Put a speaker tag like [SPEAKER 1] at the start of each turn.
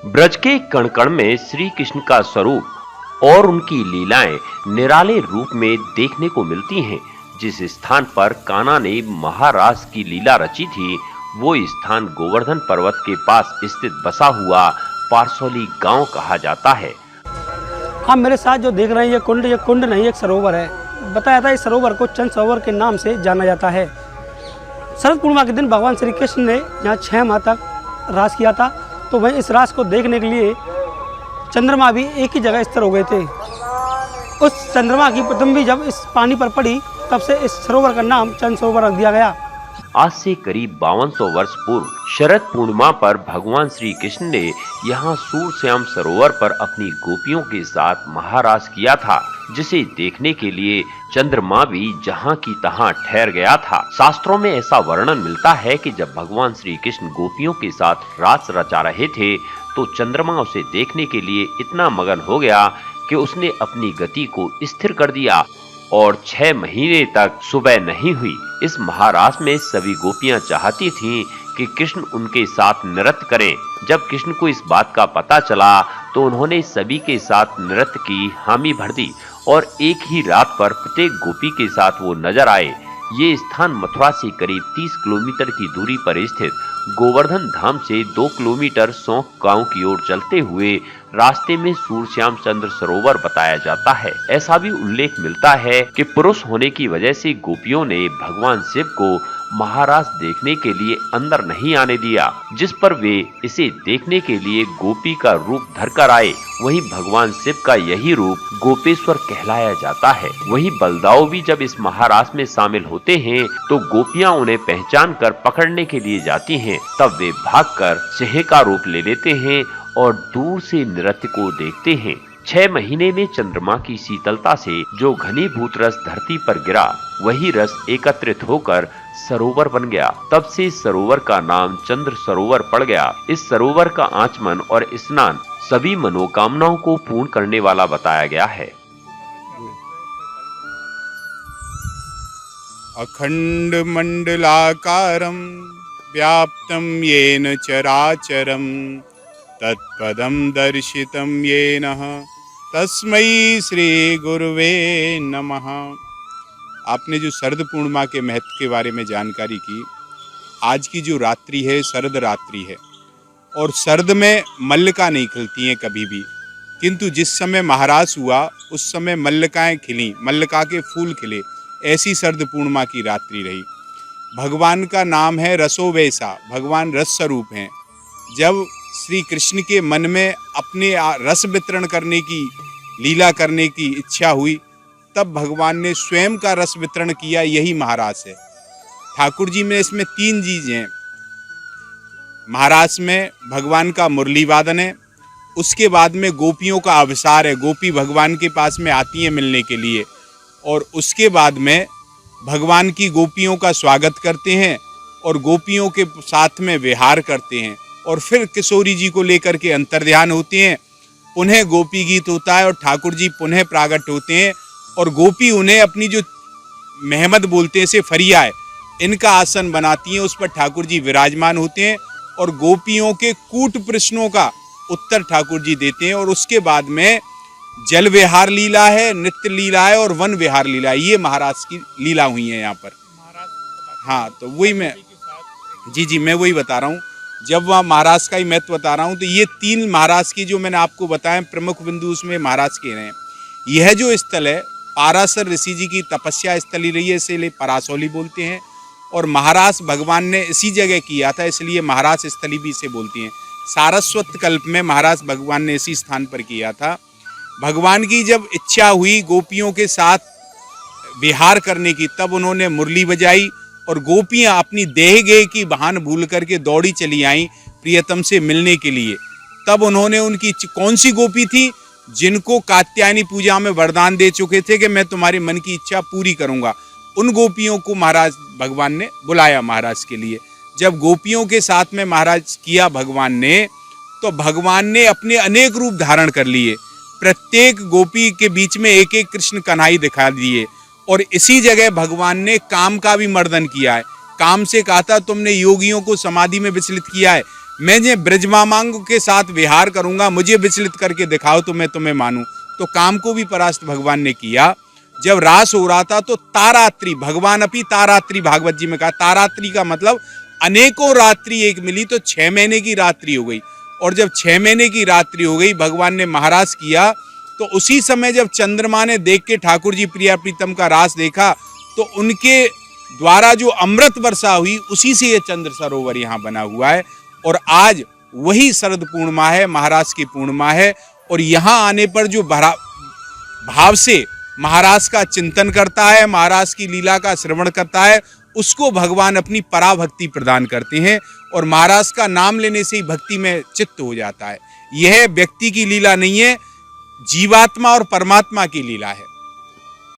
[SPEAKER 1] ब्रज के कण कण में श्री कृष्ण का स्वरूप और उनकी लीलाएं निराले रूप में देखने को मिलती हैं। जिस स्थान पर कान्हा ने महारास की लीला रची थी, वो स्थान गोवर्धन पर्वत के पास स्थित बसा हुआ पारसौली गांव कहा जाता है।
[SPEAKER 2] आप मेरे साथ जो देख रहे हैं ये कुंड नहीं, एक सरोवर है। बताया था इस सरोवर को चंद सरोवर के नाम से जाना जाता है। शरद पूर्णिमा के दिन भगवान श्री कृष्ण ने यहाँ 6 माह तक रास किया था, तो वहीं इस रास को देखने के लिए चंद्रमा भी एक ही जगह स्थिर हो गए थे। उस चंद्रमा की प्रतिबिंब जब इस पानी पर पड़ी, तब से इस सरोवर का नाम चंद सरोवर रख दिया गया।
[SPEAKER 1] आज से करीब 5200 वर्ष पूर्व शरद पूर्णिमा पर भगवान श्री कृष्ण ने यहाँ सूरश्याम सरोवर पर अपनी गोपियों के साथ महारास किया था, जिसे देखने के लिए चंद्रमा भी जहाँ की तहाँ ठहर गया था। शास्त्रों में ऐसा वर्णन मिलता है कि जब भगवान श्री कृष्ण गोपियों के साथ रास रचा रहे थे, तो चंद्रमा उसे देखने के लिए इतना मगन हो गया कि उसने अपनी गति को स्थिर कर दिया और 6 महीने तक सुबह नहीं हुई। इस महारास में सभी गोपियां चाहती थीं कि कृष्ण उनके साथ नृत्य करें। जब कृष्ण को इस बात का पता चला, तो उन्होंने सभी के साथ नृत्य की हामी भर दी और एक ही रात पर प्रत्येक गोपी के साथ वो नजर आए। ये स्थान मथुरा से करीब 30 किलोमीटर की दूरी पर स्थित गोवर्धन धाम से 2 किलोमीटर सौंक गांव की ओर चलते हुए रास्ते में सूरश्याम चंद्र सरोवर बताया जाता है। ऐसा भी उल्लेख मिलता है कि पुरुष होने की वजह से गोपियों ने भगवान शिव को महारास देखने के लिए अंदर नहीं आने दिया, जिस पर वे इसे देखने के लिए गोपी का रूप धरकर आए। वहीं भगवान शिव का यही रूप गोपेश्वर कहलाया जाता है। वहीं बलदाऊ भी जब इस महारास में शामिल होते हैं, तो गोपियां उन्हें पहचान कर पकड़ने के लिए जाती हैं। तब वे भागकर सिंह का रूप ले लेते हैं और दूर से नृत्य को देखते हैं। 6 महीने में चंद्रमा की शीतलता से जो घनीभूत रस धरती पर गिरा, वही रस एकत्रित होकर सरोवर बन गया। तब से इस सरोवर का नाम चंद्र सरोवर पड़ गया। इस सरोवर का आचमन और स्नान सभी मनोकामनाओं को पूर्ण करने वाला बताया गया है।
[SPEAKER 3] अखंड मंडलाकारं व्याप्तं येन चराचरं तत्पदं दर्शितं येन तस्मै श्री गुरुवे नमः। आपने जो शरद पूर्णिमा के महत्व के बारे में जानकारी की, आज की जो रात्रि है शरद रात्रि है और शरद में मल्लिका नहीं खिलती हैं कभी भी, किंतु जिस समय महारास हुआ उस समय मल्लिकाएं खिली, मल्लिका के फूल खिले। ऐसी शरद पूर्णिमा की रात्रि रही। भगवान का नाम है रसोवैसा, भगवान रस स्वरूप हैं। जब श्री कृष्ण के मन में अपने रस वितरण करने की, लीला करने की इच्छा हुई, तब भगवान ने स्वयं का रस वितरण किया। यही महारास है। ठाकुर जी में इसमें 3 चीज हैं। महारास में भगवान का मुरली वादन है, उसके बाद में गोपियों का अवसार है, गोपी भगवान के पास में आती हैं मिलने के लिए, और उसके बाद में भगवान की गोपियों का स्वागत करते हैं और गोपियों के साथ में विहार करते हैं, और फिर किशोरी जी को लेकर के अंतर्ध्यान होते हैं। पुनः गोपी गीत होता है और ठाकुर जी पुनः प्राकट होते हैं, और गोपी उन्हें अपनी जो मेहमद बोलते हैं, से फरिया है, इनका आसन बनाती हैं, उस पर ठाकुर जी विराजमान होते हैं और गोपियों के कूट प्रश्नों का उत्तर ठाकुर जी देते हैं। और उसके बाद में जल विहार लीला है, नृत्य लीला है और वन विहार लीला है। ये महाराज की लीला हुई है यहाँ पर। हाँ, तो वही मैं मैं वही बता रहा हूँ। जब वहाँ महाराज का ही महत्व बता रहा हूँ, तो ये 3 महाराज की जो मैंने आपको बताए प्रमुख बिंदु, उसमें महाराज के हैं। यह जो स्थल है पाराशर ऋषि जी की तपस्या स्थली रही है, इसलिए परासौली बोलते हैं। और महाराज भगवान ने इसी जगह किया था, इसलिए महाराज स्थली भी इसे बोलती हैं। सारस्वत कल्प में महाराज भगवान ने इसी स्थान पर किया था। भगवान की जब इच्छा हुई गोपियों के साथ विहार करने की, तब उन्होंने मुरली बजाई और गोपियां अपनी देह गेह की बहान भूल करके दौड़ी चली आईं प्रियतम से मिलने के लिए। तब उन्होंने उनकी कौन सी गोपी थी, जिनको कात्यायनी पूजा में वरदान दे चुके थे कि मैं तुम्हारे मन की इच्छा पूरी करूंगा, उन गोपियों को महाराज भगवान ने बुलाया महाराज के लिए। जब गोपियों के साथ में महाराज किया भगवान ने, तो भगवान ने अपने अनेक रूप धारण कर लिए। प्रत्येक गोपी के बीच में एक एक कृष्ण कन्हई दिखा दिए, और इसी जगह भगवान ने काम का भी मर्दन किया है। काम से कहा था तुमने योगियों को समाधि में विचलित किया है, मैं जे ब्रजमामांग के साथ विहार करूंगा, मुझे विचलित करके दिखाओ तो मैं तुम्हें मानूं। तो काम को भी परास्त भगवान ने किया। जब रास हो रहा था तो तारात्रि, भगवान अपनी तारात्रि, भागवत जी में कहा तारात्रि का मतलब अनेकों रात्रि एक मिली तो 6 महीने की रात्रि हो गई। और जब 6 महीने की रात्रि हो गई, भगवान ने महाराज किया। तो उसी समय जब चंद्रमा ने देख के ठाकुर जी प्रिया प्रीतम का रास देखा, तो उनके द्वारा जो अमृत वर्षा हुई, उसी से ये चंद्र सरोवर यहाँ बना हुआ है। और आज वही शरद पूर्णिमा है, महाराज की पूर्णिमा है। और यहाँ आने पर जो भाव से महाराज का चिंतन करता है, महाराज की लीला का श्रवण करता है, उसको भगवान अपनी पराभक्ति प्रदान करते हैं। और महाराज का नाम लेने से ही भक्ति में चित्त हो जाता है। यह व्यक्ति की लीला नहीं है, जीवात्मा और परमात्मा की लीला है।